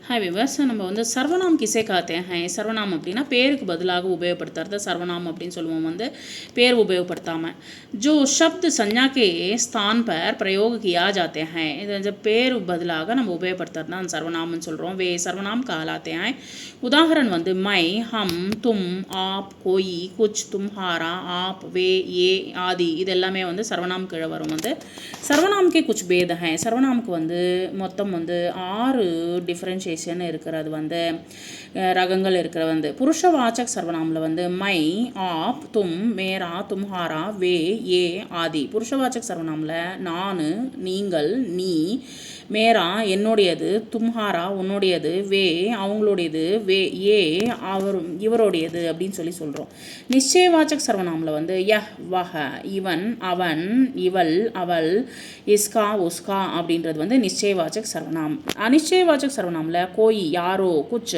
Hi viewers, நம்ம வந்து சர்வநாம் கிசே காத்தே ஹை. சர்வநாம் அப்படின்னா பேருக்கு பதிலாக உபயோகப்படுத்துறது சர்வநாம் அப்படின்னு சொல்லுவோம். வந்து பேர் உபயோகப்படுத்தாமல் ஜோ शब्द संज्ञा के स्थान पर प्रयोग किया जाते हैं. இது பேர் பதிலாக நம்ம உபயோகப்படுத்துறது தான் சர்வநாம்னு சொல்கிறோம். வே சர்வநாம் कहलाते हैं. உதாரணம் வந்து மை, ஹம், தும், ஆப், கோயி, குச், தும்ஹாரா, ஆப், வே, ஏ ஆதி இது எல்லாமே வந்து சர்வநாம் கீழே வரும். வந்து சர்வநாம்கே குச் பேத ஹை. சர்வநாமுக்கு வந்து மொத்தம் வந்து 6 டிஃப்ரென்ஷியேஷன் இருக்கிறது. வந்து ரகங்கள் இருக்கிற வந்து புருஷவாச்சக் சர்வநாமில் வந்து மை, ஆப், தும், மேரா, தும்ஹாரா, வே, ஏ ஆதி. புருஷவாச்சக் சர்வநாமில் நான், நீங்கள், நீ, மேரா என்னுடையது, தும்ஹாரா உன்னுடையது, வே அவங்களுடையது, வே ஏ இவருடையது அப்படின்னு சொல்கிறோம். நிச்சயவாச்சக் சர்வநாமில் வந்து யஹ், வஹ, இவன், அவன், இவள், அவள், இஸ்கா, உஸ்கா அப்படின்றது வந்து நிச்சயவாச்சக் சர்வநாம். அனிச்சயவாச்சக் சர்வநாமில் கோய் யாரோ, குச்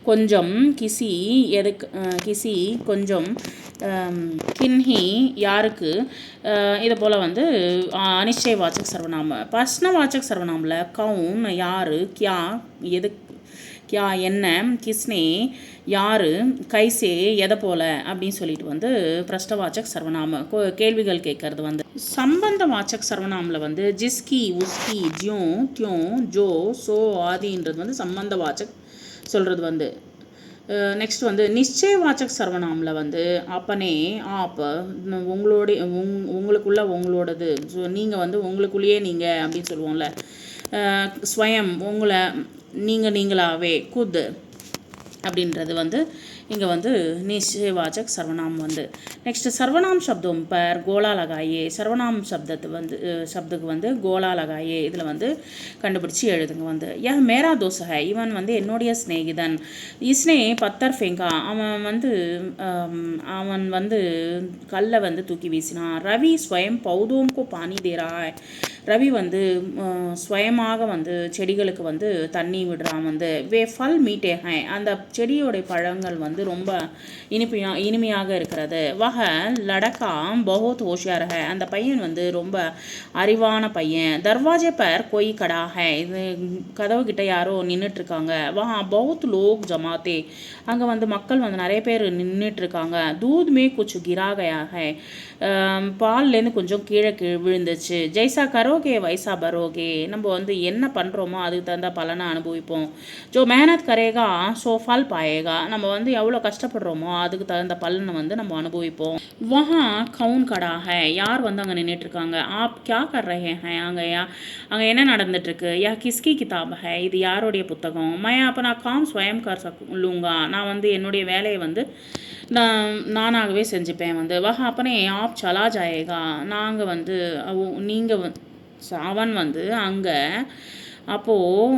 கொஞ்சம், கிசி எதுக்கு, கிசி கொஞ்சம், கின்ஹி யாருக்கு, இது போல் வந்து அனிச்சயவாச்சக் சர்வநாம. பிரஷ்னவாச்சக் சர்வநாமில் கவுன் யார், கியா எது, கியா என்ன, கிஸ்னே யார், கைசே எதை போல் அப்படின்னு சொல்லிட்டு வந்து பிரஷ்னவாச்சக் சர்வநாம கேள்விகள் கேட்கறது. வந்து சம்பந்த வாச்சக் சர்வநாமில் வந்து ஜிஸ்கி, உஸ்கி, ஜியோ, தியோ, ஜோ, சோ ஆதின்றது வந்து சம்பந்த வாச்சக் சொல்கிறது. வந்து நெக்ஸ்ட் வந்து நிச்சயவாச்சக் சர்வநாமில் வந்து அப்பனே, ஆப் உங்களுடைய, உங்களுக்குள்ள உங்களோடது. ஸோ நீங்கள் வந்து உங்களுக்குள்ளேயே நீங்கள் அப்படின்னு சொல்லுவோம்ல. ஸ்வயம் உங்களை, நீங்களாவே, குத் அப்படின்றது வந்து இங்கே வந்து நிச்சயவாச்சக் சர்வநாம். வந்து நெக்ஸ்ட் சர்வநாம் சப்தம் பர் கோலா லகாயே. சர்வநாம் சப்தத்து வந்து சப்துக்கு வந்து கோலா லகாயே இதில் வந்து கண்டுபிடிச்சி எழுதுங்க. வந்து யஹ் மேரா தோஸ்த் ஹை. இவன் வந்து என்னுடைய ஸ்நேகிதன். இஸ்னே பத்தர் ஃபேங்கா. அவன் வந்து கல்லை வந்து தூக்கி வீசினான். ரவி ஸ்வயம் பௌதோம் கோ பானி தேரா. ரவி வந்து ஸ்வயமாக வந்து செடிகளுக்கு வந்து தண்ணி விடுறான். வந்து வே ஃபல் மீட்டே ஹை. அந்த செடியோடைய பழங்கள் வந்து ரொம்ப இனிமையாக இருக்கிறது. வஹ லடக்கா பஹுத் ஹோஷியார் ஹை. அந்த பையன் வந்து ரொம்ப அறிவான பையன். தர்வாஜே பர் கோய் கடா ஹை. இது கதவு கிட்ட யாரோ நின்றுட்டுருக்காங்க. வஹா பஹுத் லோக் ஜமாத்தே. அங்கே வந்து மக்கள் வந்து நிறைய பேர் நின்றுட்டுருக்காங்க. தூத் மே குச் கிரா கயா ஹை. பால்லேருந்து கொஞ்சம் கீழே விழுந்துச்சு. ஜெய்சா கரோகே வைசா பரோகே. நம்ம வந்து என்ன பண்ணுறோமோ அதுக்கு தகுந்த பலனை அனுபவிப்போம். ஜோ மேனத் கரேகா சோ ஃபல் பாயேகா. நம்ம வந்து எவ்வளோ கஷ்டப்படுறோமோ அதுக்கு தகுந்த பலனை வந்து நம்ம அனுபவிப்போம். வஹா கவுன் கடா ஹை. யார் வந்து அங்கே நின்றுட்டுருக்காங்க. ஆப் கியா கர் ரஹே ஹை. அங்கே என்ன நடந்துட்டுருக்கு. யா கிஸ்கி கிதாப் ஹை. இது யாருடைய புத்தகம். மை அப்பனா காம் ஸ்வயம் கர் லூங்கா. நான் வந்து என்னுடைய வேலையை வந்து நானாகவே செஞ்சுப்பேன். வந்து வஹ அப்பனே ஆப் சலா ஜாயேகா. நாங்கள் வந்து நீங்கள் அவன் வந்து அங்கே அப்போது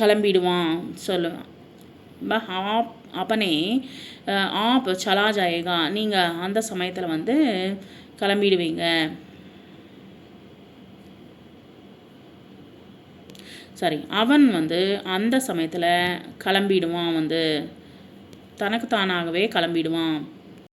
கிளம்பிடுவான் சொல்லுவேன். ஆப் அப்பனே ஆப் சலா ஜாயேகா. நீங்கள் அந்த சமயத்தில் வந்து கிளம்பிடுவீங்க. சரி, அவன் வந்து அந்த சமயத்தில் கிளம்பிடுவான். வந்து தனக்கு தானாகவே கிளம்பிடுவான்.